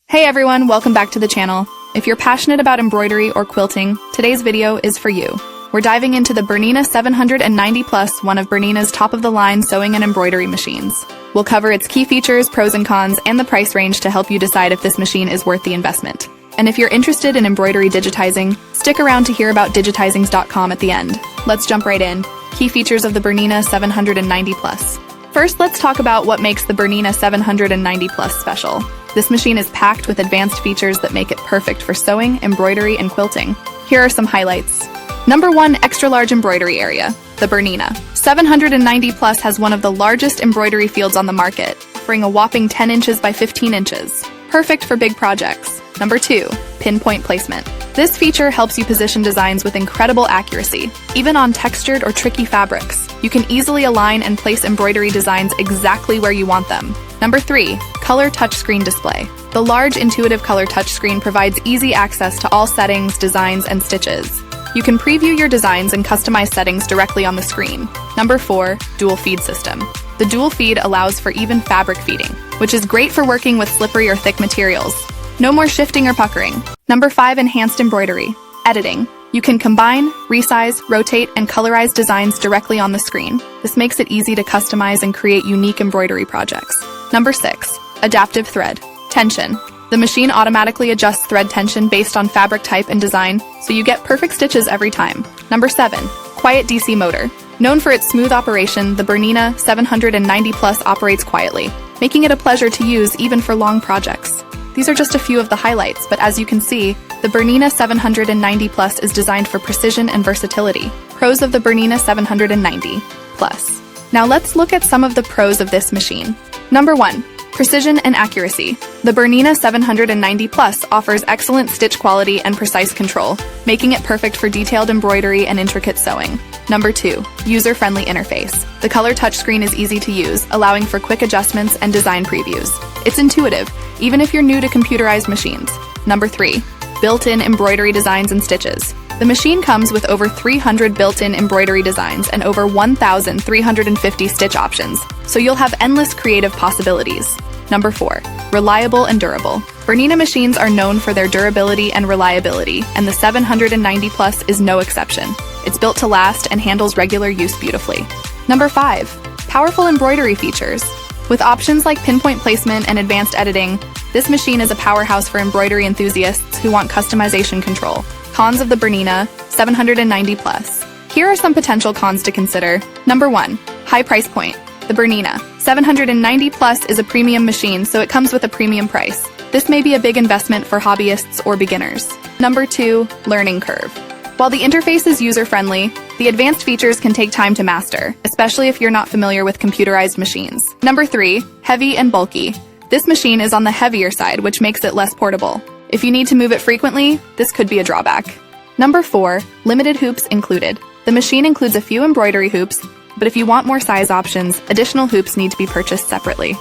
Hey everyone, welcome back to the channel. If you're passionate about embroidery or quilting, today's video is for you. We're diving into the Bernina 790 Plus, one of Bernina's top-of-the-line sewing and embroidery machines. We'll cover its key features, pros and cons, and the price range to help you decide if this machine is worth the investment. And if you're interested in embroidery digitizing, stick around to hear about digitizing.com at the end. Let's jump right in. Key features of the Bernina 790 Plus. First, let's talk about what makes the Bernina 790 Plus special. This machine is packed with advanced features that make it perfect for sewing, embroidery, and quilting. Here are some highlights. Number 1, Extra-Large Embroidery Area. The Bernina 790 Plus has one of the largest embroidery fields on the market, offering a whopping 10 inches by 15 inches. Perfect for big projects. Number 2, Pinpoint Placement. This feature helps you position designs with incredible accuracy. Even on textured or tricky fabrics, you can easily align and place embroidery designs exactly where you want them. Number 3, Color Touchscreen Display. The large, intuitive color touchscreen provides easy access to all settings, designs, and stitches. You can preview your designs and customize settings directly on the screen. Number 4, Dual Feed System. The dual feed allows for even fabric feeding, which is great for working with slippery or thick materials. No more shifting or puckering. Number 5, Enhanced Embroidery. Editing. You can combine, resize, rotate, and colorize designs directly on the screen. This makes it easy to customize and create unique embroidery projects. Number 6, Adaptive Thread. Tension. The machine automatically adjusts thread tension based on fabric type and design, so you get perfect stitches every time. Number 7, Quiet DC Motor. Known for its smooth operation, the Bernina 790 Plus operates quietly, making it a pleasure to use even for long projects. These are just a few of the highlights, but as you can see, the Bernina 790 Plus is designed for precision and versatility. Pros of the Bernina 790 Plus. Now let's look at some of the pros of this machine. Number 1, Precision and Accuracy. The Bernina 790 Plus offers excellent stitch quality and precise control, making it perfect for detailed embroidery and intricate sewing. Number 2, User-friendly interface. The color touchscreen is easy to use, allowing for quick adjustments and design previews. It's intuitive, even if you're new to computerized machines. Number 3, Built-in embroidery designs and stitches. The machine comes with over 300 built-in embroidery designs and over 1,350 stitch options, so you'll have endless creative possibilities. Number 4, Reliable and durable. Bernina machines are known for their durability and reliability, and the 790 Plus is no exception. It's built to last and handles regular use beautifully. Number 5, Powerful embroidery features. With options like pinpoint placement and advanced editing, this machine is a powerhouse for embroidery enthusiasts who want customization control. Cons of the Bernina 790 Plus. Here are some potential cons to consider. Number 1, High price point. The Bernina 790 Plus is a premium machine, so it comes with a premium price. This may be a big investment for hobbyists or beginners. Number 2, Learning curve. While the interface is user-friendly, the advanced features can take time to master, especially if you're not familiar with computerized machines. Number 3, Heavy and bulky. This machine is on the heavier side, which makes it less portable. If you need to move it frequently, this could be a drawback. Number 4, Limited hoops included. The machine includes a few embroidery hoops, but if you want more size options, additional hoops need to be purchased separately.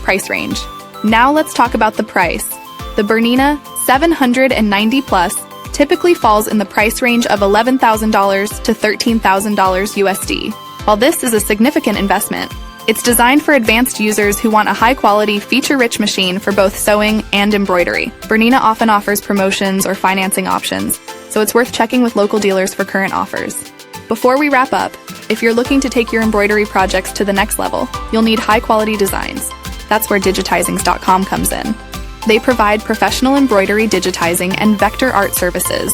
Price range. Now let's talk about the price. The Bernina 790 Plus typically falls in the price range of $11,000 to $13,000 USD. While this is a significant investment, it's designed for advanced users who want a high-quality, feature-rich machine for both sewing and embroidery. Bernina often offers promotions or financing options, so it's worth checking with local dealers for current offers. Before we wrap up, if you're looking to take your embroidery projects to the next level, you'll need high-quality designs. That's where Digitizing.com comes in. They provide professional embroidery digitizing and vector art services,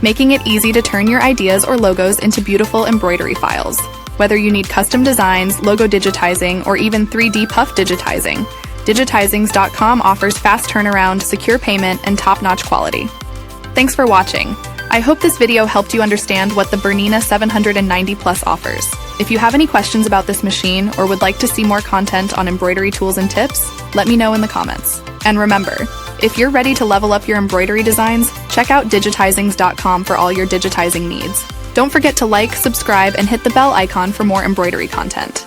making it easy to turn your ideas or logos into beautiful embroidery files. Whether you need custom designs, logo digitizing, or even 3D puff digitizing, Digitizing.com offers fast turnaround, secure payment, and top-notch quality. Thanks for watching. I hope this video helped you understand what the Bernina 790 Plus offers. If you have any questions about this machine or would like to see more content on embroidery tools and tips, let me know in the comments. And remember, if you're ready to level up your embroidery designs, check out Digitizing.com for all your digitizing needs. Don't forget to like, subscribe, and hit the bell icon for more embroidery content.